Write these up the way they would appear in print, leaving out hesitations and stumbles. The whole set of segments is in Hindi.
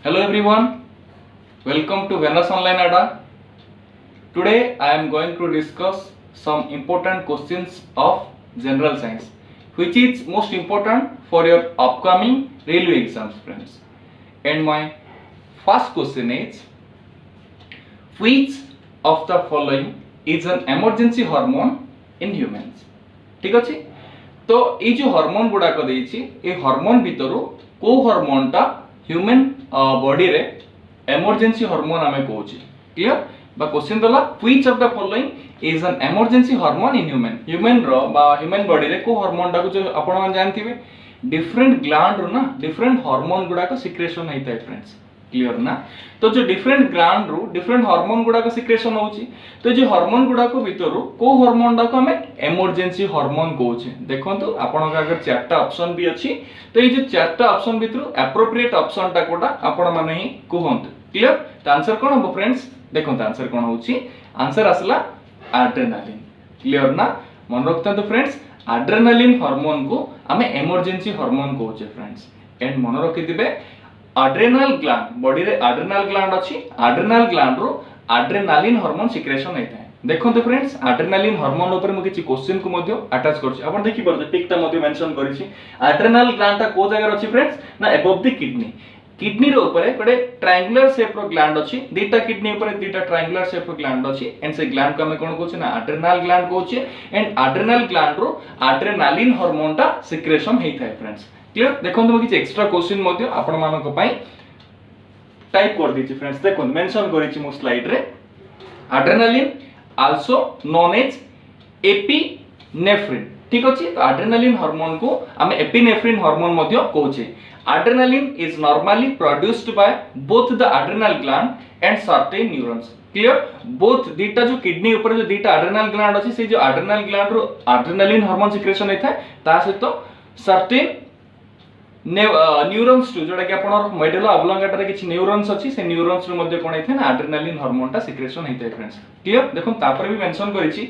Hello everyone, welcome to Venus Online Ada. Today I am going to discuss some important questions of general science which is most important for your upcoming railway exams, friends. And my first question is, which of the following is an emergency hormone in humans? ठीक अच्छे, तो ये जो हार्मोन गुड़ाक ये हार्मोन भितर को हार्मोन टा ह्यूमन बॉडी रे इमरजेंसी हार्मोन आमे कहूची. क्लियर बा क्वेश्चन दला which of the following is an emergency hormone in human रो बा ह्यूमन बॉडी रे को हार्मोन टा को जो आपण मान जानथिबे डिफरेंट ग्लैंड रो ना डिफरेंट हार्मोन गुडा को सिक्रेशन हेता है फ्रेंड्स. क्लियर ना. तो जो डिफरेंट ग्लैंड रो डिफरेंट हार्मोन गुडा को सिक्रेशन होची, तो जो हार्मोन गुडा को भितर को हार्मोन टा को हमें इमरजेंसी हार्मोन कहूचे. देखंतु आपण का अगर चारटा ऑप्शन भी अछि, तो ये जो चारटा ऑप्शन भितर एप्रोप्रिएट ऑप्शन टा कोटा आपण माने ही कहंतु. क्लियर. तो आंसर कोन हो फ्रेंड्स? देखंतु आंसर कोन होची. आंसर आसला एड्रेनालिन. क्लियर ना. मन रखता तो फ्रेंड्स, एड्रेनालिन हार्मोन को हमें इमरजेंसी हार्मोन कहूचे फ्रेंड्स. एंड मन रखि दिबे एड्रेनल ग्लैंड बॉडी रे एड्रेनल ग्लैंड अछि, एड्रेनल ग्लैंड रो एड्रेनालिन हार्मोन सिक्रेशन हेता है. देखंतु फ्रेंड्स, एड्रेनालिन हार्मोन ऊपर मु किछि क्वेश्चन को मध्ये अटैच करछि. आपण देखि परते टिकटा मध्ये मेंशन करिछि. एड्रेनल ग्लैंड ता को जगह अछि फ्रेंड्स ना अबव द किडनी. किडनी रो ऊपर गोटे ट्रायंगुलर शेप रो ग्लैंड अछि. दीटा किडनी ऊपर दीटा ट्रायंगुलर शेप रो ग्लैंड अछि. एंड से ग्लैंड को हम कोन कहउछि ना एड्रेनल ग्लैंड कहउछि. एंड एड्रेनल ग्लैंड रो एड्रेनालिन हार्मोन ता सिक्रेशन हेता है फ्रेंड्स. क्लियर. देखंतु किछि एक्स्ट्रा क्वेश्चन मध्ये आपण मानको पई टाइप कर दीछि फ्रेंड्स. देखंतु मेंशन करिछि मो स्लाइड रे adrenaline also known as epinephrine. ठीक अछि. तो एड्रेनालिन हार्मोन को हम एपिनेफ्रिन हार्मोन मध्ये कहउछि. Adrenaline is normally produced by both the adrenal gland and certain neurons. Clear. Both दीटा जो किडनी ऊपर जो दीटा एड्रेनल ग्लैंड अछि, से जो एड्रेनल ग्लैंड रो एड्रेनालिन हार्मोन सिक्रेशन हेता है, ता सहित सर्टेन न्यूरॉन्स टू जोटा कि आपण मेडुला ऑब्लोंगेटा रे किछि न्यूरॉन्स अछि, से न्यूरॉन्स रो मध्ये कोन हेथे ना एड्रेनालिन हार्मोन टा सिक्रेशन हेते फ्रेंड्स. क्लियर. देखो तापर भी मेंशन करिछि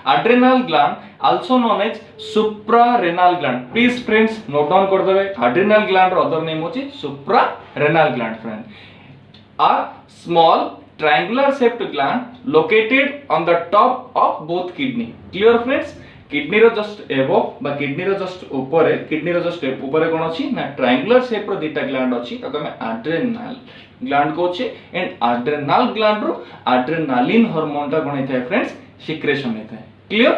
adrenal gland also known as suprarenal gland. Please friends note down कर देबे. एड्रेनल ग्लैंड रो अदर नेम होछि suprarenal gland friend. A small triangular shaped gland located on the top of both kidney. Clear friends. Kidney रो जस्ट एबव बा किडनी रो जस्ट ऊपर कोन अछि ना ट्रायंगुलर शेप रो दीटा ग्लैंड अछि, ताको हम एड्रेनल ग्लैंड कहउछे. एंड एड्रेनल ग्लैंड रो एड्रेनालिन हार्मोन ता कोन हेता है फ्रेंड्स सिक्रेशन हेता है. Clear.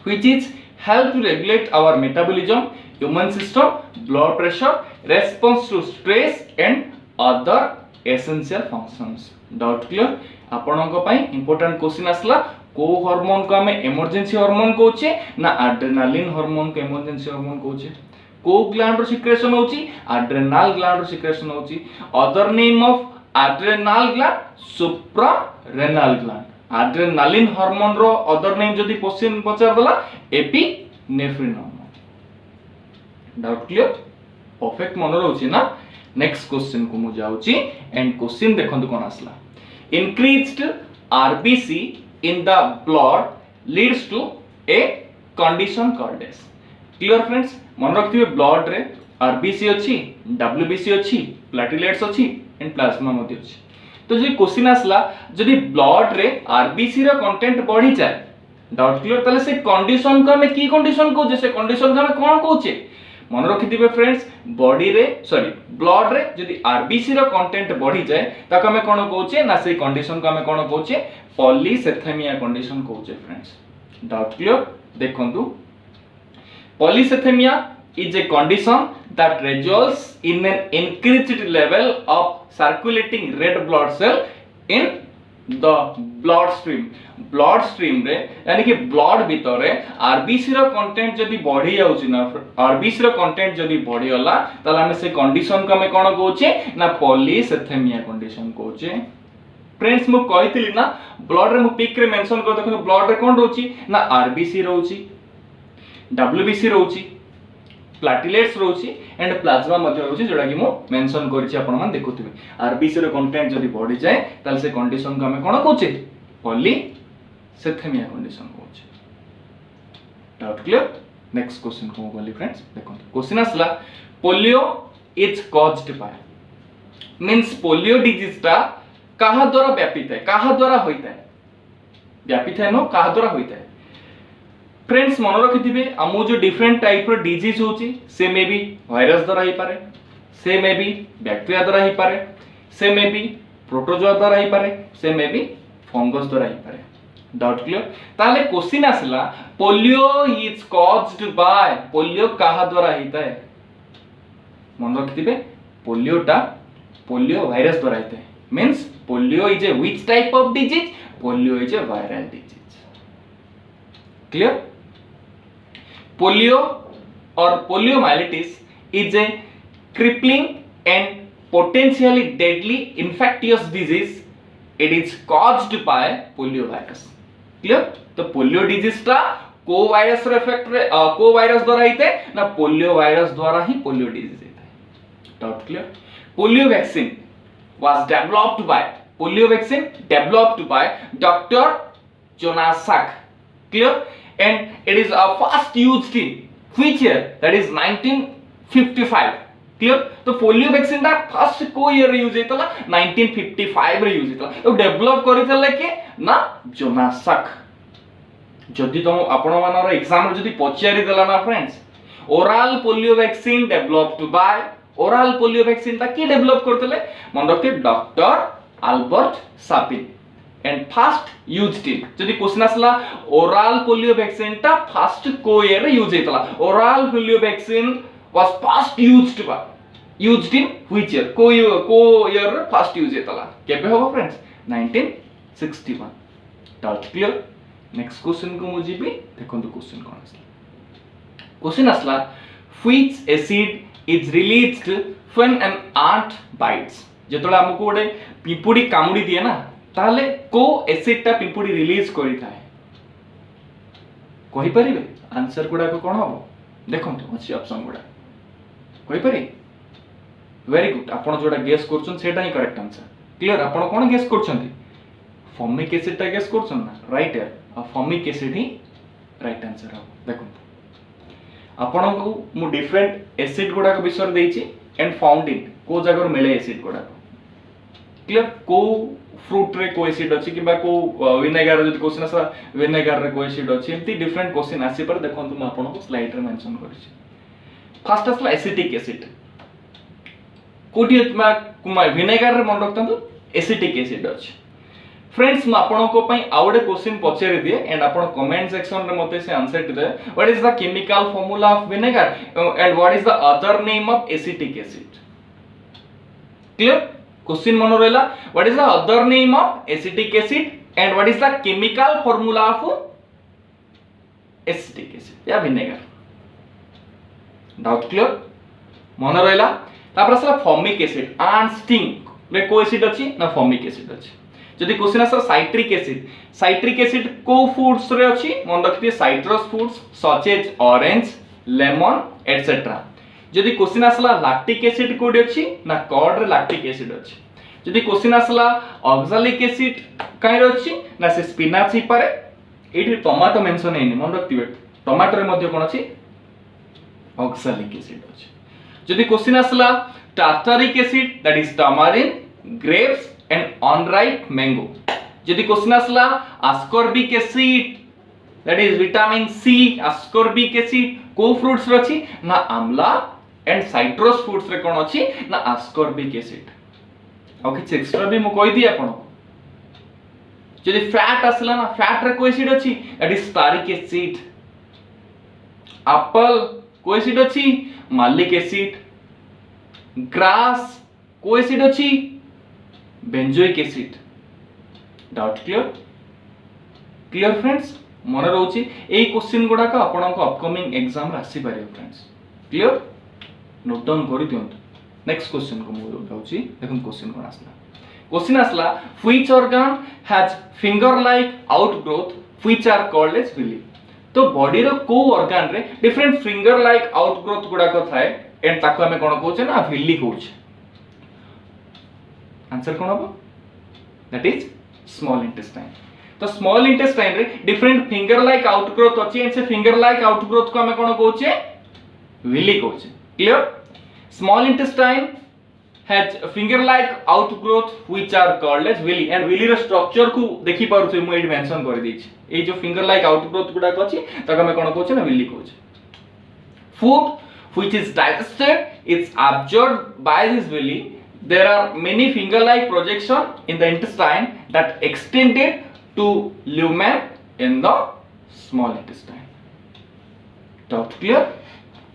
Which is help to regulate our metabolism, human system, blood pressure, response to stress and other essential functions. Doubt clear. आपनको पई इंपोर्टेंट क्वेश्चन आसला को हार्मोन को हमें इमरजेंसी हार्मोन कहउछे ना एड्रेनालिन हार्मोन को इमरजेंसी हार्मोन कहउछे. को ग्लैंड रो सिक्रेशन होउची एड्रेनल ग्लैंड रो सिक्रेशन होउची. Other name of adrenal gland suprarenal gland. Adrenaline hormone रो अदर नेम जदी क्वेश्चन पचार देला epinephrine hormone. Doubt clear. Perfect मन रहउची ना. नेक्स्ट क्वेश्चन को मु जाउची. एंड क्वेश्चन देखंतु कोन आसला. Increased RBC in the blood leads to a condition called as. Clear friends. मन रखथिबे ब्लड रे आरबीसी अछि, डब्ल्यूबीसी अछि, प्लेटलेट्स अछि एंड प्लाज्मा मध्ये अछि. तो जे क्वेश्चन आसला जदि ब्लड रे आरबीसी रो कंटेंट बढ़ी जाय, डाउट क्लियर, तले से कंडीशन को हमें की कंडीशन को जे से कंडीशन को हमें कोन कहउचे. मन रखिथिबे फ्रेंड्स बॉडी रे ब्लड रे जदि आरबीसी रो कंटेंट बढ़ी जाय, ताको हमें कोन कहउचे ना से कंडीशन को हमें कोन कहउचे polycythemia condition कहउचे friends. Doubt clear. देखंतु पॉलीसेथेमिया is a condition that results in an increased level of circulating red blood cell in the blood stream रे, यानी कि ब्लड भीतर रे आरबीसी रो कंटेंट जदी बढ़ी जाउची ना, आरबीसी रो कंटेंट जदी बढ़ी होला, ताले हम से कंडीशन को हम कोन कहउचे ना पॉलीसेथेमिया कंडीशन कहउचे. फ्रेंड्स मु कहितली ना ब्लड रे मु पिक रे मेंशन कर देखो ब्लड रे कोन रहउची ना आरबीसी रहउची, डब्ल्यूबीसी रहउची, प्लेटलेट्स रहउची एंड प्लाज्मा मध्ये रहउची, जोडा कि मु मेंशन करिछि आपण मान देखुथिबे. आरबीसी रो कंटेंट जदी बढ़ी जाय ताले से कंडीशन को हम कोन कहउचे पॉलीसेथेमिया कंडीशन कहउचे. Doubt clear. नेक्स्ट क्वेश्चन को बोली फ्रेंड्स. देखो क्वेश्चन आसला polio is caused by. Means polio disease टा कहा द्वारा व्यापित है, कहा द्वारा होता है, व्यापित है नो कहा द्वारा होता है। फ्रेंड्स मन रखिथिबे हमो जो डिफरेंट टाइप रो डिजीज होची से मे बी वायरस द्वारा ही पारे, से मे बी बैक्टीरिया द्वारा ही पारे, से मे बी प्रोटोजोआ द्वारा ही पारे, से मे बी फंगस द्वारा ही पारे। Doubt clear? ताले क्वेश्चन आसला polio is caused bye, polio कहा द्वारा होता है? मन रखिथिबे पोलियो वायरस द्वारा होता है। Means polio is a which type of disease? Polio is a viral disease. Clear? Polio और poliomyelitis is a crippling and potentially deadly infectious disease. It is caused by poliovirus. Clear? तो पोलियो डिजीज टा को वायरस रे इफेक्ट रे को वायरस द्वारा होते ना पोलियो वायरस द्वारा ही पोलियो डिजीज होता है। Doubt clear? Polio vaccine was developed by, polio vaccine developed by Dr. Jonas Salk. Clear? And it is first used in which year? That is 1955. Clear? तो पोलियो वैक्सीन टा फर्स्ट को ईयर यूज हेतला 1955 रे यूज हेतला। तो डेवलप करितले के ना जोनास साक। जदि तुम आपण मानर एग्जाम रे जदि पचारि देला ना friends, oral polio vaccine developed by, oral polio vaccine टा की डेवलप करतले? मन रखते doctor Albert Sabin and first used in. जदि क्वेश्चन आसला ओरल पोलियो वैक्सीन टा फर्स्ट को ईयर रे यूज हेतला, oral polio vaccine was first used in which year? को year first use हेतला केबे होबो friends? 1961। Doubt clear? Next question को मुझे भी देखंतु क्वेश्चन कोन आसला। क्वेश्चन आसला which acid is released when an ant bites? जेतला हमको गोटे पिंपुडी कामुडी दिए ना ताले को एसिड टा पिंपुडी रिलीज करि थाए कहि परिबे? आंसर गुडा को कोन होबो देखंतु अछि ऑप्शन गुडा कहि पारे? वेरी गुड, आपण जोडा गेस करछन सेटा ही करेक्ट आंसर। क्लियर? आपण कोन गेस करछंती? फॉर्मिक एसिड टा गेस करछन ना? राइट है, आ फॉर्मिक एसिड ही राइट आंसर हो। देखंतु आपण को मु डिफरेंट एसिड गुडा को विषय देछि एंड फाउंड इन को जगह मिले एसिड गुडा। क्लियर? को फ्रूट रे को एसिड अछि किबा को विनेगर जति क्वेश्चन आसा विनेगर रे को एसिड अछि, एम्ति डिफरेंट क्वेश्चन आसी पर देखंतु म आपण को स्लाइड रे मेंशन करछि। फर्स्ट आसला एसिटिक एसिड कोठी कुमा विनेगर रे मन रखतंतु एसिटिक एसिड अछि। फ्रेंड्स म आपण को पई आउडे क्वेश्चन पचारि दिए एंड आपण कमेंट सेक्शन रे मते से answer they what is the chemical formula of vinegar and what is the other name of acetic acid. Clear? Question मन रहला what is the other name of acetic acid and what is the chemical formula of acetic acid या विनेगर। Doubt clear? मन रहला तापर असला फॉर्मिक एसिड एंड स्टिंग रे को एसिड अछि ना फॉर्मिक एसिड अछि। जदि क्वेश्चन आसा साइट्रिक एसिड को फूड्स रे अछि? मन रखिते citrus foods such as orange, lemon etcetera. जदि क्वेश्चन आसला लैक्टिक एसिड कोडी अछि ना कर्ड रे लैक्टिक एसिड अछि। जदि क्वेश्चन आसला ऑक्सैलिक एसिड काई रे अछि ना से स्पिनाच ही पारे। एठी टमाटो मेंशन हेनी, मन रखिते टमाटो रे मध्ये कोन अछि? ऑक्सैलिक एसिड अछि। जदि क्वेश्चन आसला tartaric acid that is tamarind, grapes and unripe mango. जदि क्वेश्चन आसला ascorbic acid that is vitamin C, ascorbic acid को फ्रूट्स रे अछि ना आमला एंड साइट्रस फ्रूट्स रे कोन अछि ना ascorbic एसिड। ओके एक्स्ट्रा भी मु कहि दी आपण। जदि फैट आसला ना फैट रे को एसिड अछि दैट इज स्टारिक एसिड। एप्पल को एसिड अछि मालिक एसिड। ग्रास को एसिड अछि benzoic acid. Doubt clear? Clear friends? मन रहउची एई क्वेश्चन गुडा का आपण को अपकमिंग एग्जाम रे आसी पारे फ्रेंड्स। क्लियर? नोट डाउन करि दियंतु। नेक्स्ट क्वेश्चन को मु जाउची देखन क्वेश्चन कोन आसला। क्वेश्चन आसला which organ has finger like outgrowth which are called as villi. तो बॉडी रो को ऑर्गन रे डिफरेंट फिंगर लाइक आउटग्रोथ गुडा को थाए एंड ताको हमें कोन कहउचे ना विली कहउचे। आंसर कोन हबो? That is small intestine. तो स्मॉल इंटेस्टाइन रे डिफरेंट फिंगर लाइक आउटग्रोथ अछि एंड से फिंगर लाइक आउटग्रोथ को हमें कोन कहउचे? विली कहउचे। Clear? Small intestine has finger like outgrowth which are called as villi, and villi ର structure को देखि पारुछे मु एठी मेंशन कर देछि ए जो finger like outgrowth गुडा अछि तक हम कोन कहउछे ना villi कहउछे। Food which is digested is absorbed by this villi. There are many finger like projection in the intestine that extended to lumen in the small intestine. Doubt clear?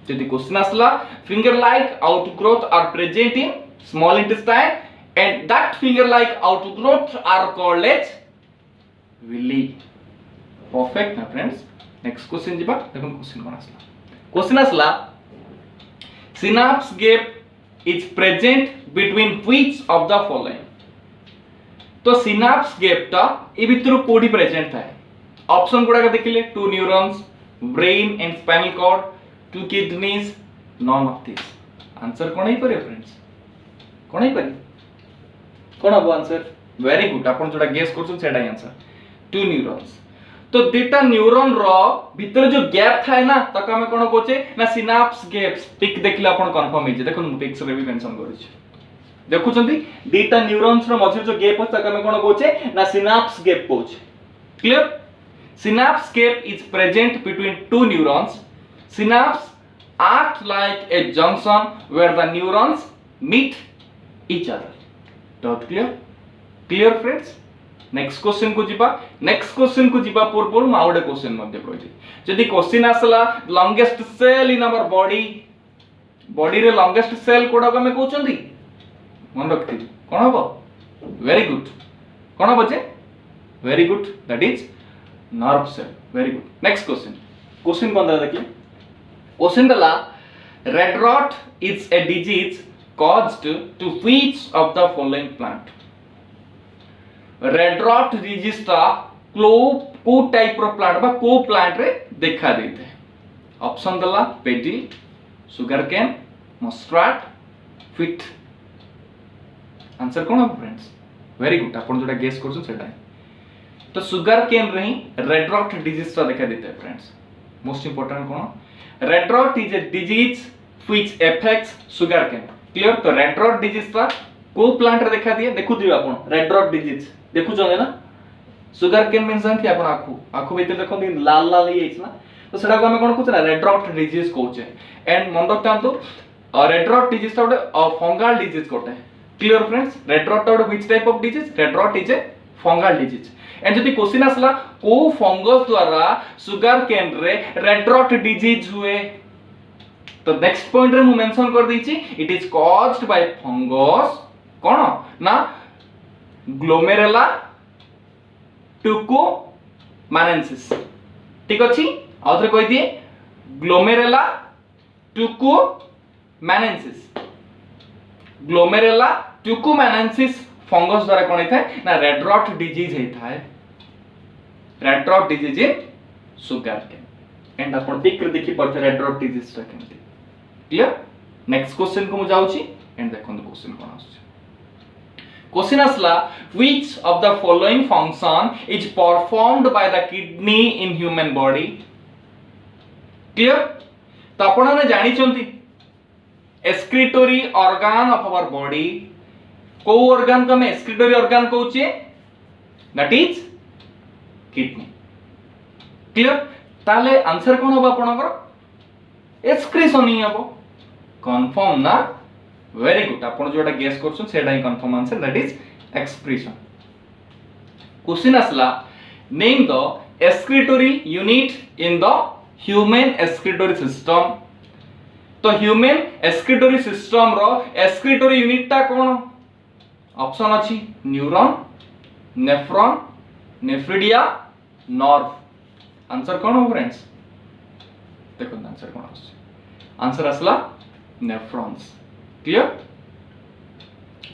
Jadi question asla finger like outgrowth are present in small intestine and that finger like outgrowth are called as villi. Perfect my friends. Next question jiba देखो question cone asla. Question asla synapse gap is present between which of the following. तो synapse gap टा ए भितर कोडी प्रेजेंट थाए ऑप्शन गुडा देखिले to neurons brain and spinal cord to kidneys none of this answer कोन ही परे फ्रेंड्स कोन ही परे कोन अब आंसर वेरी गुड आपण जोडा गेस करछन सेटा आंसर टू न्यूरॉन्स तो डेटा न्यूरॉन रो भीतर जो गैप थाए ना तक हम कोन कहचे ना सिनाप्स गैप्स पिक देखले आपण कंफर्म हे जे देखो पिक्स रे भी मेंशन करिछ देखुछंती डेटा न्यूरॉन्स रो मझे जो गैप तक हम कोन कहचे ना सिनाप्स गैप कहचे clear synapse gap is present between two neurons. Synapse act like a junction where the neurons meet each other. Doubt clear? Clear friends? Next question को जिबा next question को जिबा पूर्व म आउडे क्वेश्चन मध्ये कहछि जदि क्वेश्चन आसला longest cell in our body रे longest cell कोडा को हम कहउछंती मन रखथि कोन हबो very good कोन हबो जे very good that is nerve cell. Very good. Next question. Question कौन था देखिए क्वेश्चन दला red rot is a disease caused to which of the following plant. red rot disease टा को टाइप रो प्लांट बा को प्लांट रे देखा देते हैं ऑप्शन दला paddy sugar cane mustard wheat answer कौन है फ्रेंड्स वेरी गुड आपण जोटा गेस करछन सेटा तो सुगर केन रे रेड रॉट डिजीज ता देखा देते हैं फ्रेंड्स मोस्ट इंपोर्टेंट कौन red rot is a disease which affects sugar cane clear तो रेड रॉट डिजीज ता को प्लांट रे देखा दिए देखु दियो आपण रेड रॉट डिजीज देखु जने ना सुगर केन मेंशन थी आपण आखु भीतर देखो लाल लाल ही है ना तो सेटा को हम कोन कहछ ना रेड रॉट डिजीज कहछ एंड मन रखतांतु रेड रॉट डिजीज ता फंगल डिजीज कोटे क्लियर फ्रेंड्स रेड रॉट ता which type of disease red rot is a fungal disease and जदि क्वेश्चन आसला को फंगस द्वारा सुगर केन रे रेड रॉट डिजीज हुए तो नेक्स्ट पॉइंट रे मु मेंशन कर दीची it is caused by fungus कोन ना ग्लोमेरुला टुकोमानेंसिस ठीक अछि आउथरे कहि दिए ग्लोमेरुला टुकोमानेंसिस फंगस द्वारा कोन थाए ना रेड रॉट डिजीज हे थाए red rot disease in sugar cane and आपण पिक रे देखि पड़थे रेड रॉट डिजीज ता केमति क्लियर नेक्स्ट क्वेश्चन को मु जाउची एंड देखन द क्वेश्चन कोन आछे क्वेश्चन आसला which of the following function is performed by the kidney in human body clear तो आपण ने जानि चंती excretory organ of our body को ऑर्गन को हम एक्सक्रीटोरी ऑर्गन कहउचे दैट इज किडनी क्लियर ताले आंसर कोन होबा आपनकर एक्सक्रीशन ही हबो कंफर्म ना वेरी गुड आपण जोटा गेस करछन सेटा ही confirm answer that is excretion question आसला name the excretory unit in the human excretory system तो ह्यूमन एक्सक्रीटोरी सिस्टम रो एक्सक्रीटोरी यूनिट ता कोन ऑप्शन अछि neuron nephron nephridia nerve answer कोन हो फ्रेंड्स देखो आंसर कोन आछे आंसर असला नेफ्रॉन्स क्लियर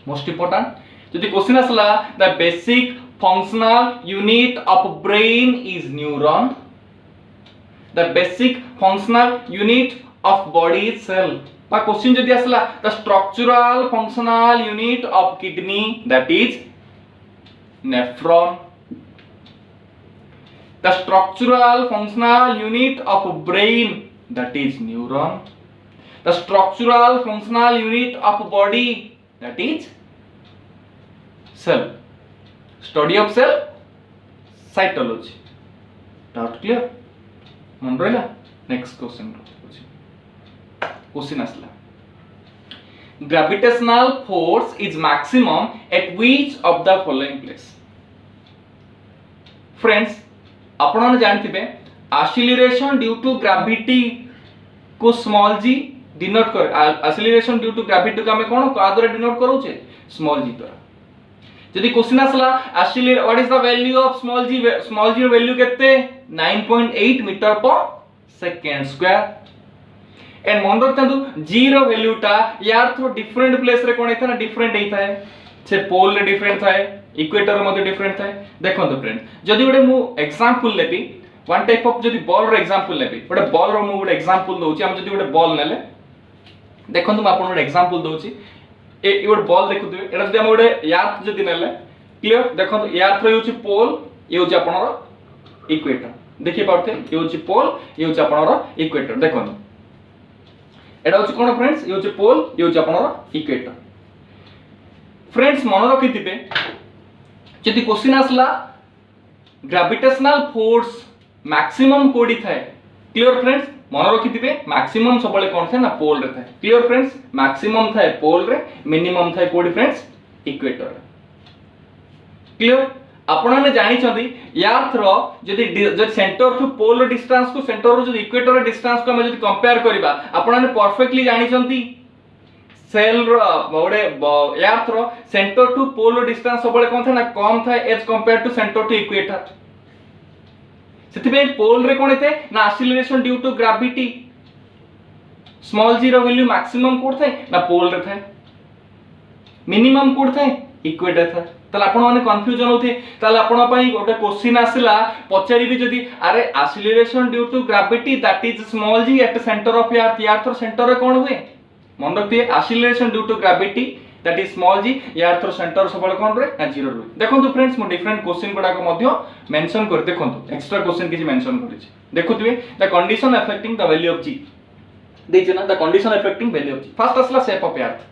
मोस्ट इंपोर्टेंट जदि क्वेश्चन असला the basic functional unit of brain is neuron the basic functional unit of body is cell बा क्वेश्चन जदि असला the structural functional unit of kidney that is nephron the structural functional unit of brain that is neuron the structural functional unit of body that is cell study of cell cytology doubt clear मन रहा नेक्स्ट क्वेश्चन क्वेश्चन आसला gravitational force is maximum at which of the following place friends आपण जानथिबे acceleration due to gravity को small g डिनोट कर acceleration due to gravity को हमें कोन आदरे डिनोट करू छे small g द्वारा यदि क्वेश्चन आसला actually what is the value of small G value केते 9.8 metre per second square and मन रखतु जी रो वैल्यू टा यार थ्रो डिफरेंट प्लेस रे कोन हेता ना डिफरेंट हेता है से पोल रे डिफरेंट थाए इक्वेटर मध्ये डिफरेंट थाए देखंतु फ्रेंड जदि गोटे मु एग्जांपल लेबी वन टाइप ऑफ जदि बॉल रो एग्जांपल लेबी गोटे बॉल रो मु गोटे एग्जांपल दोछि हम जदि गोटे बॉल नेले देखंतु म आपन गोटे एग्जांपल दोछि ए गोटे बॉल देखुथिबे एटा जदि हम गोटे यार्थ जदि नेले क्लियर देखंतु यार्थ रो होछि पोल ये होछि आपनर इक्वेटर देखि पाउथे ये होछि पोल ये होछि आपनर इक्वेटर देखंतु एटा होछि कोन फ्रेंड्स ये होछि पोल ये होछि आपनर इक्वेटर फ्रेंड्स मन रखिथिबे जदि क्वेश्चन आसला ग्रेविटेशनल फोर्स मैक्सिमम कोडी थाए क्लियर फ्रेंड्स मन रखिथिबे मैक्सिमम सबले कोन थाए ना पोल रे थाए क्लियर फ्रेंड्स मैक्सिमम थाए पोल रे मिनिमम थाए कोडी फ्रेंड्स इक्वेटर क्लियर आपण ने जानि छथि यार्थ रो जदि सेंटर टू पोल रो डिस्टेंस को सेंटर रो जदि इक्वेटर रो डिस्टेंस को हम जदि कंपेयर करबा आपण ने परफेक्टली जानि छथि सेल रो बडे यार्थ रो सेंटर टू पोल रो डिस्टेंस सबले कोन था ना कम था as compare to centre to equator सेति पोल रे कोन थे ना acceleration due to gravity small g रो वैल्यू मैक्सिमम कोड थे ना पोल रे थे मिनिमम कोड थे इक्वेटर था तले आपण माने कंफ्यूजन होथे तले आपण पई गोटे क्वेश्चन आसिला पचारि भी जदी अरे acceleration due to gravity that is small g at centre of earth centre रे कोन हुए मन रखिए acceleration due to gravity that is small g earth centre सबले कोन रे ना जीरो रे देखंतु फ्रेंड्स मो डिफरेंट क्वेश्चन गुडा को मध्य मेंशन कर देखंतु एक्स्ट्रा क्वेश्चन किछि मेंशन करिछि देखुथिबे the condition affecting the value of g देछि ना the condition affecting value of g first असला shape of earth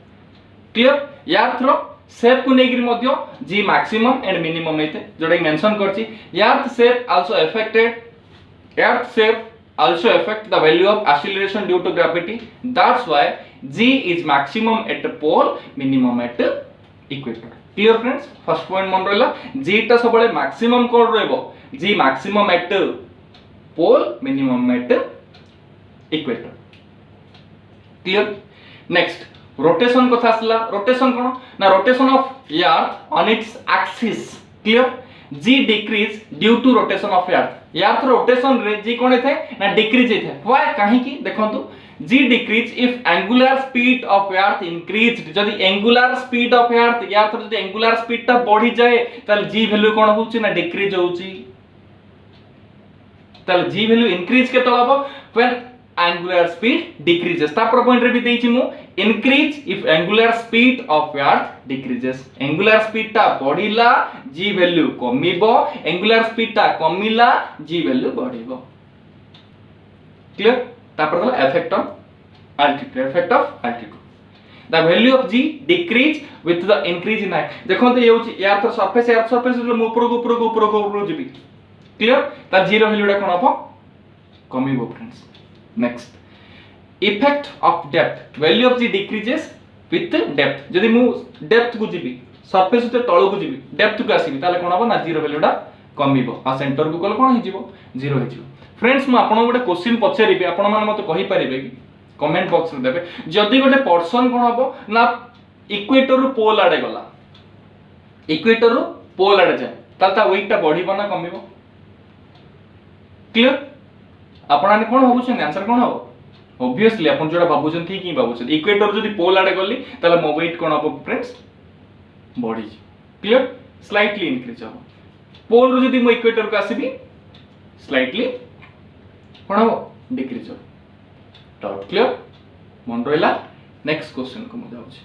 clear earth रो शेप को नेगिर मध्य जी मैक्सिमम एंड मिनिमम हेते जोडा मेंशन करछि earth shape also affected earth shape also affect the value of acceleration due to gravity that's why g is maximum at the pole minimum at the equator clear friends first point मन रहला g टा सबले maximum कोड रहबो g maximum at the pole minimum at the equator clear next rotation कथा आसला rotation कोन ना rotation of earth on its axis clear g decrease due to rotation of earth rotation रे g कोन थे ना डिक्रीज थे व्हाई काहे की देखंतु g decrease if angular speed of earth increased जदी angular speed of earth जदी angular speed ता बढ़ी जाए तल g वैल्यू कोन होउची ना डिक्रीज होउची तल g वैल्यू इंक्रीज के तळबो when angular speed decreases तापर पॉइंट रे भी देछि मु increase if angular speed of earth decreases angular speed ता बढ़िला g वैल्यू कमिबो angular speed ता कमिला g वैल्यू बढ़िबो क्लियर तापर दला effect of altitude the value of g decrease with the increase in height देखो तो ये होची यार सरफेस जो मु ऊपर जिबी क्लियर ता जीरो वैल्यू डा कोन हबो कमिबो friends next effect of depth value of g decreases with depth जदी मु डेप्थ को जिबी सरफेस ते तळ को जिबी डेप्थ को आसीबी ताले कोन हबो ना जीरो वैल्यू डा कमिबो आ सेंटर को कोन हो जिवो जीरो हो जिवो फ्रेंड्स मु आपन गोटे क्वेश्चन पछारिबे आपन मान मते कहि परिबे कि कमेंट बॉक्स रे देबे जदी गोटे पर्सन कोन हबो ना इक्वेटर रु पोल आडे गला इक्वेटर रु पोल आडे जाय ताल ता वेट टा बढ़िबो ना कमिबो क्लियर आपण कोन होबुछन आंसर कोन हो ऑब्वियसली आपण जोडा बाबूजन ठीक ही बाबूजन इक्वेटर जदी पोल आडे गली ताले मो वेट कोन हो फ्रेंड्स बढ़ी क्लियर स्लाइटली इंक्रीज हो पोल रो जदी मो इक्वेटर को आसीबी स्लाइटली कोन हो डिक्रीज हो डाउट क्लियर मन रहला नेक्स्ट क्वेश्चन को मु जाउछी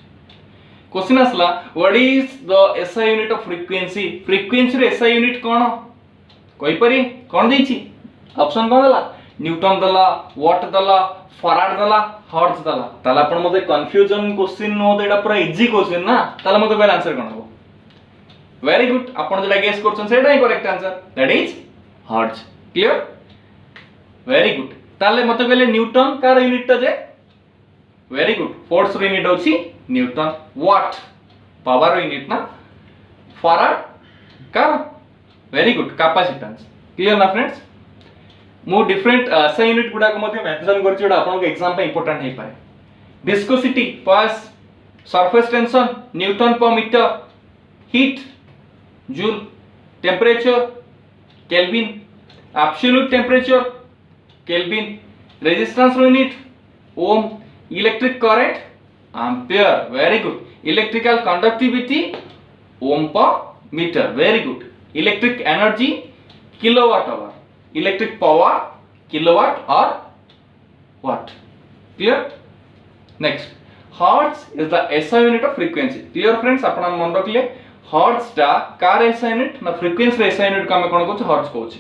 क्वेश्चन आसला what is the SI unit of frequency रे एसआई यूनिट कोन कोइ परी कोन देछि ऑप्शन कोन दला न्यूटन दला वाट दला फराड दला हर्ट्ज दला ताला आपण मते कंफ्यूजन क्वेश्चन नो एटा पूरा इजी क्वेश्चन ना ताला मते कहले आंसर कोन हो वेरी गुड आपण जेटा गेस करछन सेटा ही correct answer that is hertz clear very good ताले मते कहले न्यूटन कार यूनिट ता जे वेरी गुड फोर्स यूनिट होची न्यूटन वाट पावर यूनिट ना फराड कार वेरी गुड कैपेसिटेंस क्लियर ना फ्रेंड्स मो डिफरेंट एसआई यूनिट गुडा को मध्ये मेंशन करछि जोडा आपन को एग्जाम पे इंपोर्टेंट हे पाए विस्कोसिटी पास surface tension newton per metre heat joule temperature kelvin absolute temperature kelvin resistance unit ohm electric current ampere very good electrical conductivity ohm per metre very good electric energy kilowatt hour electric power kilowatt और watt clear next hertz is the SI unit of frequency clear friends आपण मन रखले hertz टा कार SI unit ना frequency रे SI unit का हम कोन कहू hertz कहू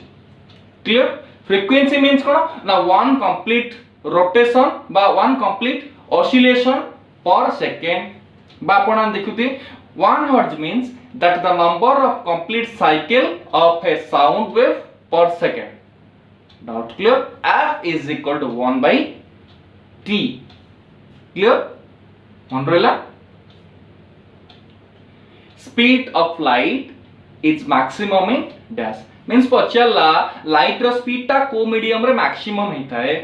clear frequency means कोन ना one complete rotation बा one complete oscillation per second बा आपण देखुते 1 hertz means that the number of complete cycle of a sound wave per second doubt clear f is equal to 1 by t clear मन रहला speed of light is maximum in dash means पचला लाइट रो स्पीड ता को मीडियम रे मैक्सिमम हेता है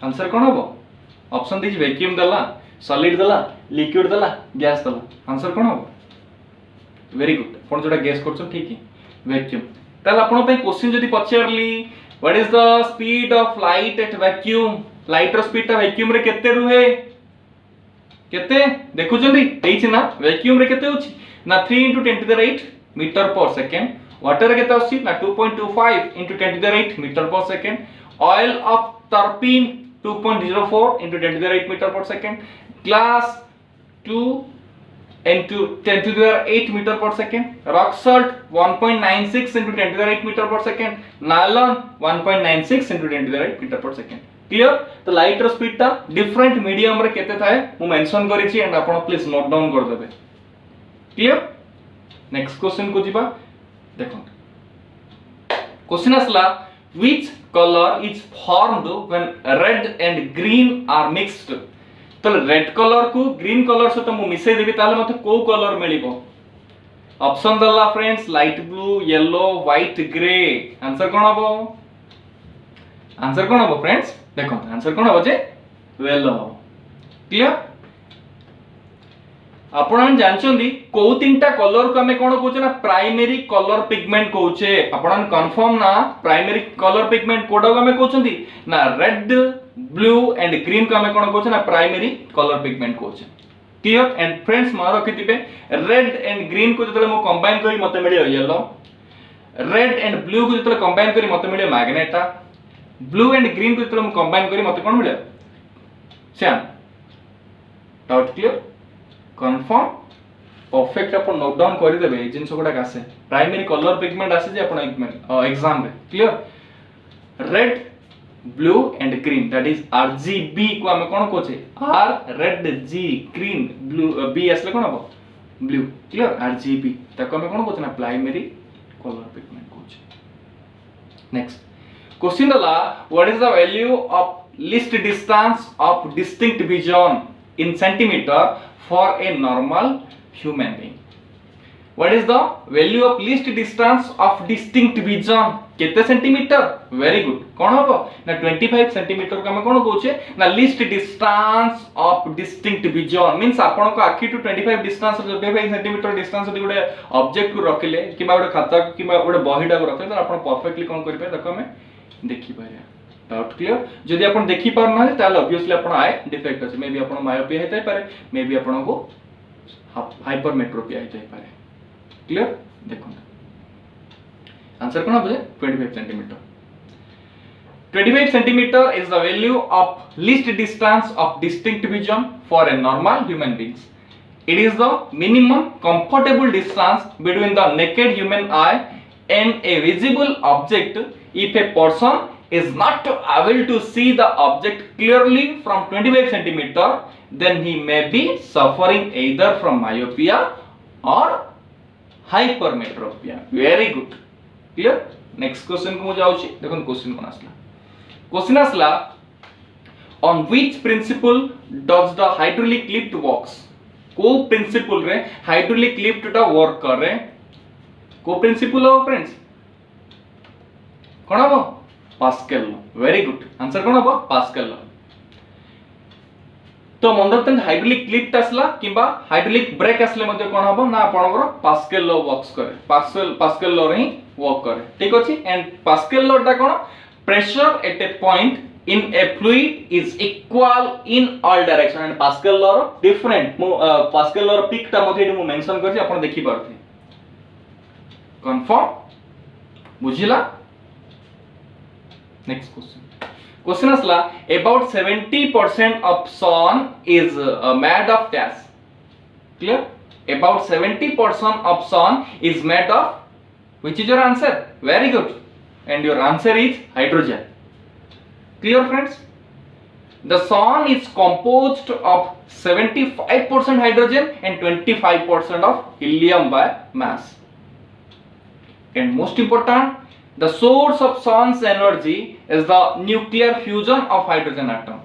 आंसर कोन हबो ऑप्शन दिस वैक्यूम दला सॉलिड दला लिक्विड दला गैस दला आंसर कोन हबो वेरी गुड आपण जोटा गेस करछो ठीक है वैक्यूम ताला आपण पे क्वेश्चन जदी पचारली what is the speed of light at vacuum light रो स्पीड ता वैक्यूम रे केते रुहे केते देखु जंदी देछि ना वैक्यूम रे केते होछि ना 3 * 10 to the 8 meter per second water रे केते होछि ना 2.25 * 10 to the 8 meter per second oil of turpentine 2.04 * 10 to the 8 meter per second glass 2 into 10 to the 8 meter per second rock salt 1.96 into 10 to the 8 meter per second nylon 1.96 into 10 to the 8 meter per second clear तो लाइट रो स्पीड ता डिफरेंट मीडियम रे केते थाए मु मेंशन करि छी एंड आपण प्लीज नोट डाउन कर देबे क्लियर नेक्स्ट क्वेश्चन को जीवा देखो क्वेश्चन असला which color is formed when red and green are mixed तो रेड कलर को ग्रीन कलर से तो मु मिसे देबी ताले मते को कलर मिलिबो ऑप्शन दला friends light blue yellow white grey answer कोन हबो फ्रेंड्स देखो आंसर कोन हबो जे येलो क्लियर आपण जानछोंदी को तीनटा कलर को हमें कोन कहउछे ना प्राइमरी कलर पिगमेंट कहउछे आपण कंफर्म ना प्राइमरी कलर पिगमेंट कोडा को हमें कहउछंदी ना रेड ब्लू एंड ग्रीन को हमें कोन कहउछे ना प्राइमरी कलर पिगमेंट कहउछे क्लियर एंड फ्रेंड्स मार रखिथिबे रेड एंड ग्रीन को जतले मो कंबाइन करी मते मिलियो येलो रेड एंड ब्लू को जतले कंबाइन करी मते मिलियो मैग्नेटा ब्लू एंड ग्रीन को जतले मो कंबाइन करी मते कोन मिलियो श्याम डाउट क्लियर कंफर्म परफेक्ट अपन नोट डाउन कर देबे ए जिंस कोडा कासे प्राइमरी कलर पिगमेंट आसे जे अपन एग्जाम रे clear red blue and green that is RGB को हम कोन कोचे R red G green blue B असले कोन हबो ब्लू क्लियर आरजीबी ताको हम कोन कोचे ना प्राइमरी कलर पिगमेंट कोचे नेक्स्ट क्वेश्चन दला what is the value of least distance of distinct vision in centimetre for a normal human being what is the value of least distance of distinct vision केते सेंटीमीटर वेरी गुड कोन हबो ना 25 सेंटीमीटर को हम कोन कहउछे ना least distance of distinct vision means आपन को आखी टू 25 डिस्टेंस 25 सेंटीमीटर डिस्टेंस यदि गुडे ऑब्जेक्ट को रखले किबा गुडे खाता किबा गुडे बहिडा को रखले त आपन परफेक्टली कोन करि पाए देखो हमें देखि पाए डाउट क्लियर जदि आपण देखि पार ना ताले ऑब्वियसली आपण आई डिफेक्ट अछि मे बी आपण मायोपिया हेतै पारे मे बी आपण को हाइपरमेट्रोपिया हेतै पारे क्लियर देखो आंसर कोन हबे 25 centimetre 25 centimeter is the value of least distance of distinct vision for a normal human beings. It is the minimum comfortable distance between the naked human eye and a visible object if a person is not able to see the object clearly from 25 centimeter, then he may be suffering either from myopia or hypermetropia. Very good. Clear? Next question को जाऊची देखो क्वेश्चन कोन आसला. क्वेश्चन आसला on which principle does the hydraulic lift works? को प्रिंसिपल रे हाइड्रोलिक लिफ्ट टा वर्क करे. को प्रिंसिपल हो फ्रेंड्स कोन हो? Pascal law. Very good. Answer कोन हो? Pascal law. तो मन रखते हाइड्रोलिक लिफ्ट आसला किबा हाइड्रोलिक ब्रेक आसले मध्ये कोन हो ना आपनकर पास्कल लॉ वर्क्स करे. पास्कल लॉ रे ही वर्क करे. ठीक अछि. एंड पास्कल लॉ टा कोन? Pressure at a point in a fluid is equal in all direction. and Pascal law different Pascal law pick टा मध्ये मु मेंशन करछि आपण देखि पारथि. कंफर्म बुझिला. नेक्स्ट क्वेश्चन असला about 70% of sun is made of gas. Clear? About 70% of sun is made of, which is your answer? Very good. And your answer is hydrogen. Clear friends? The sun is composed of 75% hydrogen and 25% of helium by mass. And most important, the source of sun's energy is the nuclear fusion of hydrogen atom.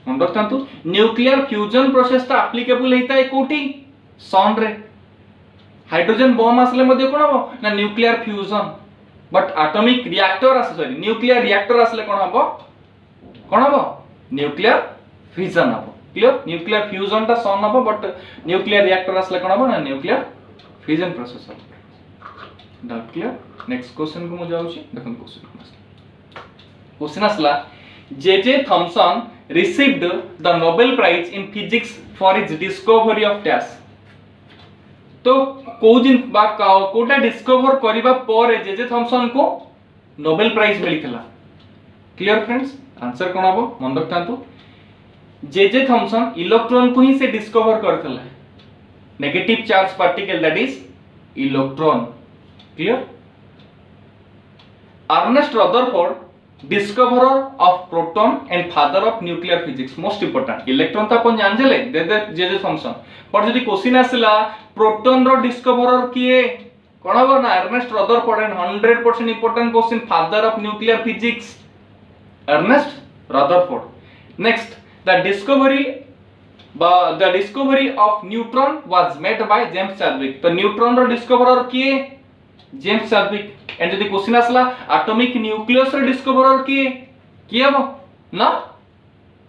मन रखतु nuclear fusion process ता applicable हेता है कोठी sun रे. hydrogen bomb आसले मध्ये कोन हो ना nuclear fusion. but atomic reactor आसे सॉरी nuclear reactor आसले कोन हो कोन हो न्यूक्लियर फ्यूजन हो. क्लियर? न्यूक्लियर फ्यूजन ता सन हो बट न्यूक्लियर रिएक्टर असले कोन हो ना न्यूक्लियर फ्यूजन प्रोसेस हो. Doubt clear? नेक्स्ट क्वेश्चन को मु जाउची देखन क्वेश्चन असला J Thomson received the Nobel prize in physics for his discovery of dash. तो को दिन बा कोटा डिस्कवर करिबा पर जे थॉमसन को नोबेल प्राइज मिलितला. Clear friends? आंसर कोन हो मन रखतांतु जे थॉमसन इलेक्ट्रॉन को ही से डिस्कवर करथला. Negative charge particle that is electron. Clear? Ernest Rutherford discoverer of proton and father of nuclear physics. Most important electron तो अपन जान जले जे थॉमसन. पर जदी क्वेश्चन आसला प्रोटॉन रो डिस्कवरर किए कोन हो ना Ernest Rutherford. And 100% important question father of nuclear physics Ernest Rutherford. Next, the discovery of neutron was made by James Chadwick. तो न्यूट्रॉन रो डिस्कवरर किए जेम्स चैडविक. एंड जदी क्वेश्चन आसला एटॉमिक न्यूक्लियस रो डिस्कवरर किए हो ना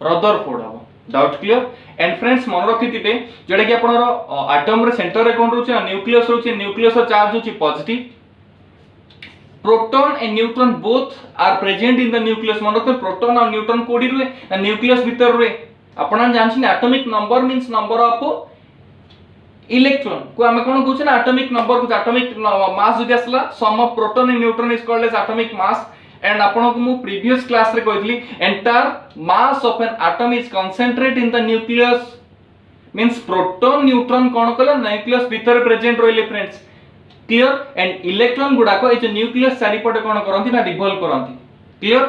रदरफोर्ड हो. Doubt clear? एंड फ्रेंड्स मन रखिथिबे जेडा कि आपनरो एटम रे सेंटर रे कोन रहउछि न्यूक्लियस रहउछि. न्यूक्लियस रो चार्ज होछि positive. Proton and neutron both are present in the nucleus. मन रखते प्रोटॉन और न्यूट्रॉन कोडी रुए ना न्यूक्लियस भीतर रुए. आपण जानछि atomic number means number of electron को हमें कोन कहउछि ना एटॉमिक नंबर को एटॉमिक मास जदि आसला sum of proton and neutron is called as atomic mass. And आपण को मु प्रीवियस क्लास रे कहथली entire mass of an atom is concentrate in the nucleus. Means proton neutron कोन कला न्यूक्लियस भीतर प्रेजेंट रोइले फ्रेंड्स. क्लियर? एंड इलेक्ट्रॉन गुडा को ए न्यूक्लियस चारिपटे कोन करंती ना रिवॉल्व करंती. क्लियर?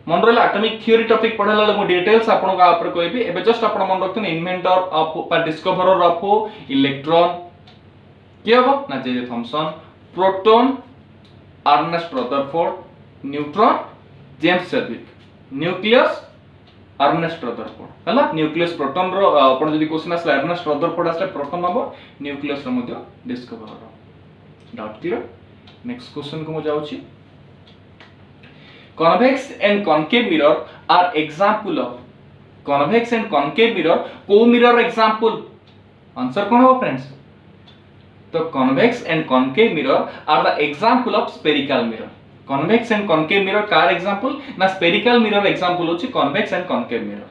मन रहला एटॉमिक थ्योरी टॉपिक पढला मु डिटेल्स आपन का ऊपर कहबी. एबे जस्ट आपन मन रखतन इन्वेंटर ऑफ बा डिस्कवरर ऑफ इलेक्ट्रॉन के हो ना J Thomson. Proton Ernest Rutherford. Neutron James Chadwick. Nucleus Ernest Rutherford हला. न्यूक्लियस प्रोटॉन रो आपण जदी क्वेश्चन आसला अर्नेस्ट रदरफोर्ड आसला प्रोटॉन हो न्यूक्लियस रो मध्ये discoverer. Doubt clear? Next question को मु जाउची. convex and concave mirror are example of. convex and concave mirror को mirror example. आंसर कोन हो फ्रेंड्स? तो convex and concave mirror are the example of spherical mirror. convex and concave mirror car example ना spherical mirror example होची convex and concave mirror.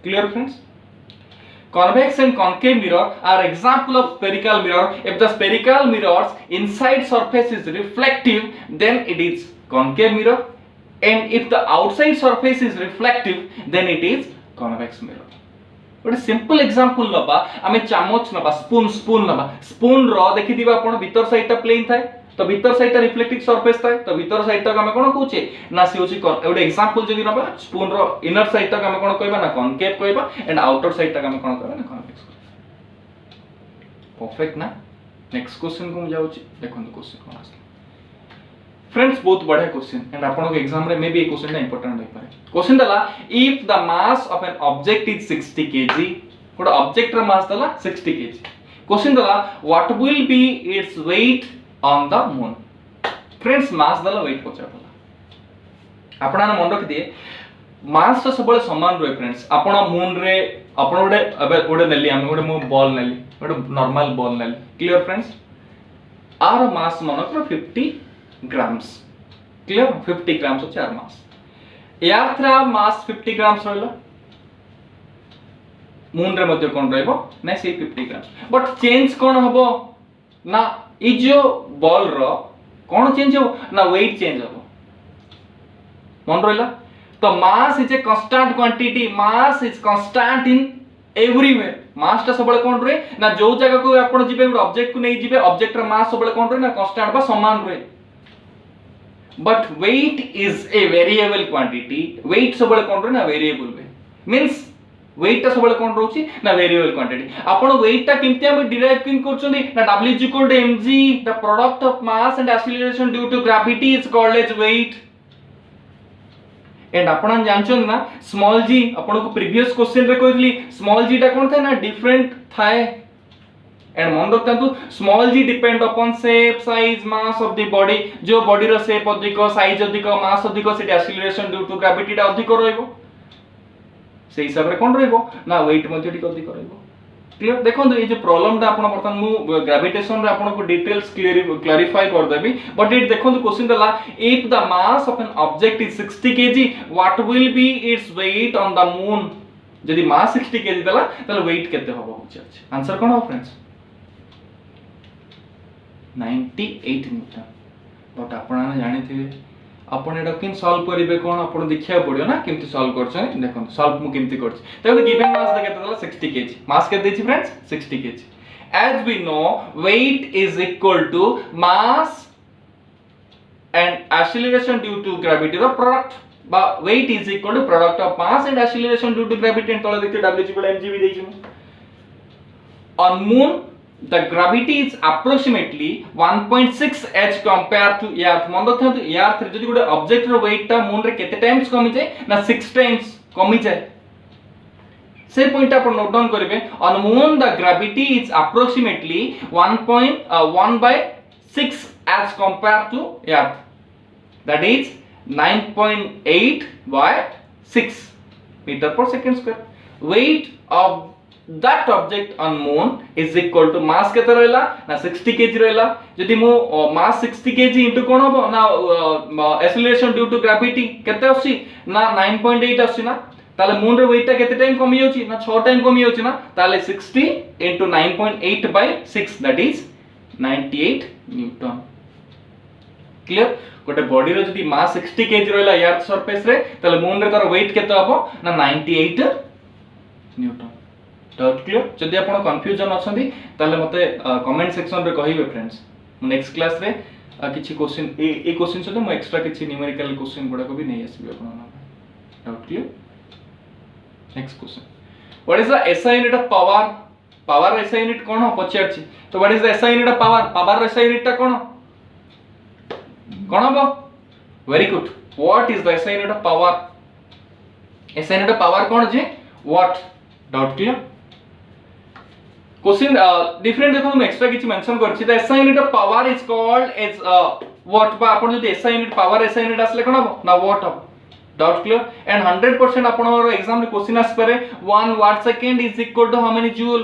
clear friends? Convex and concave mirror are example of spherical mirror. If the spherical mirror's inside surface is reflective, then it is concave mirror. And if the outside surface is reflective, then it is convex mirror. But a simple example नबा आमे चामच नबा स्पून नबा. स्पून रो देखि दिबा आपण भीतर साइड ता प्लेन थाए तो भीतर साइड रिफ्लेक्टिंग सरफेस थाए तो भीतर साइड तक हम कोन कहूचे ना सी होची एगोटे एग्जांपल जदी नबा स्पून रो इनर साइड तक हम कोन कहबा ना कॉनकेव कहबा एंड आउटर साइड तक हम कोन कहबा ना कॉन्वेक्स। परफेक्ट ना। नेक्स्ट क्वेश्चन को जाउची देखो क्वेश्चन कोन आसे फ्रेंड्स बहुत बढ़िया क्वेश्चन एंड आपन को एग्जाम रे मे बी क्वेश्चन इंपोर्टेंट होई पारे। क्वेश्चन दला if the mass of an object is 60 kg कोड ऑब्जेक्ट रा मास दला 60 kg। क्वेश्चन दला what will be its weight on the moon. Friends mass दला वेट पचा दला आपन मन रख दिए मास तो सब समान रहे फ्रेंड्स। आपन मून रे आपन ओडे नेली हम ओडे मो बॉल नेली ओडे नॉर्मल बॉल नेली क्लियर फ्रेंड्स आर मास मनकर 50 ग्राम्स क्लियर 50 ग्राम्स होचे आर मास यार थ्रा मास 50 ग्राम्स रहला मून रे मध्ये कोन रहबो ना से 50 ग्राम्स बट चेंज कोन हबो ना ई जो बॉल रो कोन चेंज हो ना वेट चेंज हबो मन रहला। तो mass is a constant quantity mass is constant in everywhere mass ता सबले कोन रहे ना जो जगह को आपण जिबे ऑब्जेक्ट को नै जिबे ऑब्जेक्ट रा मास सबले कोन रहे ना कांस्टेंट बा समान रहे but weight is a variable quantity weight सबले कोन रहे ना वेरिएबल वे मींस weight ता सबले कोन रहउची ना वेरिएबल क्वांटिटी आपण weight ता किमते हम डिराइव किन करछोंदी ना w is equal to mg the product of mass and acceleration due to gravity is called as weight and आपण जानछन ना स्मॉल g आपण को प्रीवियस क्वेश्चन रे कहली स्मॉल g ता कोन थाए ना डिफरेंट थाए एंड मन रखतु small g depend upon shape size mass of the body जो बॉडी रो शेप अधिक साइज अधिक मास अधिक सेटी एक्सीलरेशन ड्यू टू ग्रेविटी ता अधिक रहइबो से हिसाब रे कोन रहइबो ना वेट मध्ये अधिक रहइबो क्लियर। देखो ये जो प्रॉब्लम ता आपण बर्तन मु ग्रेविटेशन रे आपण को डिटेल्स क्लैरिफाई कर देबी बट इट देखो क्वेश्चन दला if the mass of an object is 60 kg what will be its weight on the moon यदि मास 60 kg दला तले वेट केते होबो होचे आंसर कोन हो फ्रेंड्स 98 न्यूटन बट आपण जानि थे आपण एटा किन सॉल्व करिवे कोन आपण देखिया पड़ियो ना केमति सॉल्व करछन देखो सॉल्व मु केमति करछि त गिवन मास केते दला 60 kg मास के देछि friends 60 kg as we know weight is equal to mass and acceleration due to gravity the product ba weight is equal to product of mass and acceleration due to gravity and तळे देखियो w equal mg भी देछि on moon the gravity is approximately 1.6 h compared to earth मन रखथु earth रे जदि गोटे ऑब्जेक्ट रो वेट ता मून रे केते टाइम्स कमी जाय ना 6 टाइम्स कमी जाय से पॉइंट आपण नोट डाउन करिवे on moon the gravity is approximately 1.1/6 as compared to earth that is 9.8 by 6 meter per second square weight of that object on moon is equal to mass केते रहला ना 60 kg रहला जदि मो mass 60 kg into कोन हो ना acceleration due to gravity केते आसी ना 9.8 आसी ना ताले मून रे वेट ता केते टाइम कमी होची ना 6 टाइम कमी होची ना ताले 60 into 9.8 by 6 that is 98 Newton clear. गोटे बॉडी रो जदि मास 60 kg रहला अर्थ सरफेस रे ताले मून रे तार वेट केते हबो ना 98 न्यूटन डाउट क्लियर। जदि आपण कंफ्यूजन अछंती ताले मते कमेंट सेक्शन रे कहिबे फ्रेंड्स नेक्स्ट क्लास रे किछि क्वेश्चन ए क्वेश्चन सते म एक्स्ट्रा किछि न्यूमेरिकल क्वेश्चन गुडा को भी नै आसीबे आपण doubt clear. Next question what is the SI unit of power power SI unit कोन हो पछारछि तो what is the SI unit of power SI unit ता कोन हो very good what is the SI unit of power SI unit of power कोन जे what doubt clear. Question different देखो हम एक्स्ट्रा किछि मेंशन करछि the SI unit of power is called as what बा आपण जदि SI unit power SI unit आसले कोन हो ना व्हाट हो डाउट क्लियर एंड 100% आपण एग्जाम रे क्वेश्चन आस पारे 1 watt second is equal to how many joule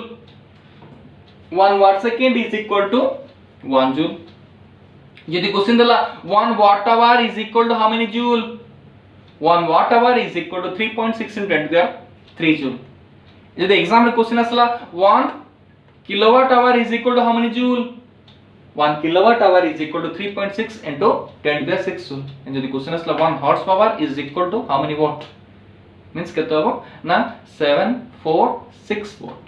1 watt second is equal to 1 joule यदि क्वेश्चन दला 1 watt hour is equal to how many joule 1 watt hour is equal to 3.6 into 10 to the 3 joule यदि एग्जाम रे क्वेश्चन आसला 1 kilowatt hour is equal to how many joule 1 kilowatt hour is equal to 3.6 into 10 to the 6 joule and जदि क्वेश्चन आसला 1 horsepower is equal to how many watt means केते हबो ना 746 watt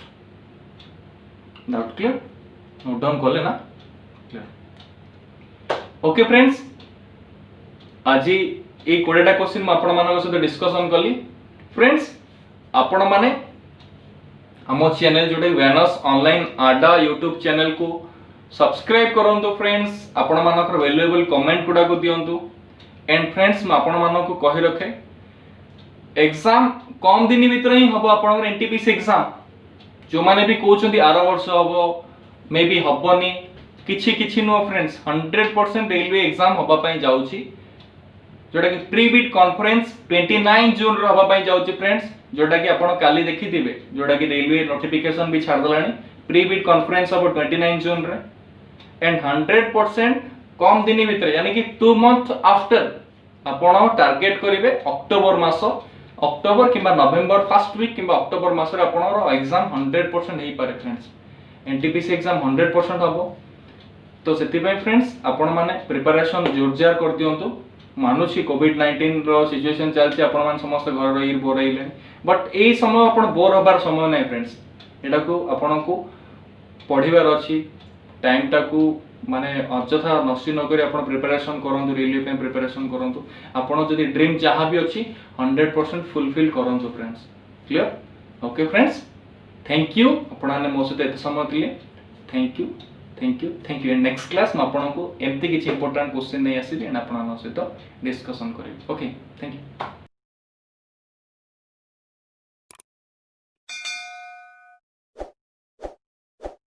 doubt clear note down करले ना क्लियर। ओके फ्रेंड्स, आज ये 20टा क्वेश्चन मैं आपण मानक सहित डिस्कशन कली। फ्रेंड्स आपण माने हम चैनल जोड़े वेनस ऑनलाइन आडा यूट्यूब चैनल को सब्सक्राइब करंतु। फ्रेंड्स आपण मानकर वैल्यूएबल कमेंट गुडा को दियंतु। एंड फ्रेंड्स मैं आपण मानक को कहि रखे एग्जाम कम दिन भीतर ही हम आपन एनटीपीसी एग्जाम जो माने भी कहउछंती आरो वर्ष हबो मे बी हबनी किछि किछि नो फ्रेंड्स 100% रेलवे एग्जाम हबा पई जाउची जोटा कि प्री बिट कॉन्फ्रेंस 29 जून रो हबा पई जाउची फ्रेंड्स, जोटा कि आपण काली देखि दिबे, जोटा कि रेलवे नोटिफिकेशन भी छाड़ दलानी। प्री बिट कॉन्फ्रेंस हबो 29 जून रे एंड 100% कम दिन भीतर यानी कि 2 मंथ आफ्टर आपण टारगेट करिवे अक्टोबर मास, अक्टोबर किंबा नवेम्बर फर्स्ट वीक किंबा अक्टोबर मास रे आपण एग्जाम 100% हेई पारे फ्रेंड्स। एनटीपीसी एग्जाम 100% हबो। तो सेति पई फ्रेंड्स आपण माने प्रिपरेशन जोरजार कर दियंतु। मानुछि कोविड-19 रो सिचुएशन चलछि, आपण मान समस्त घर रही बोर रहिले, बट ए समय आपण बोर होबार समय नै फ्रेंड्स। एटा को आपण को पढिबार अछि, टाइम टा को माने अଯଥା नष्ट न करी आपण प्रिपरेशन करंतु, रेलवे पे प्रिपरेशन करंतु। आपण जदि ड्रीम जहां भी अछि 100% फुलफिल करंतु friends. Clear? Okay friends, thank you आपण ने मो सहित एत समय थिले। Thank you thank you thank you. Next class में आपको एमती किसी इंपोर्टेंट क्वेश्चन नहीं आसी, आपण सहित डिस्कशन करेंगे। Okay, thank you.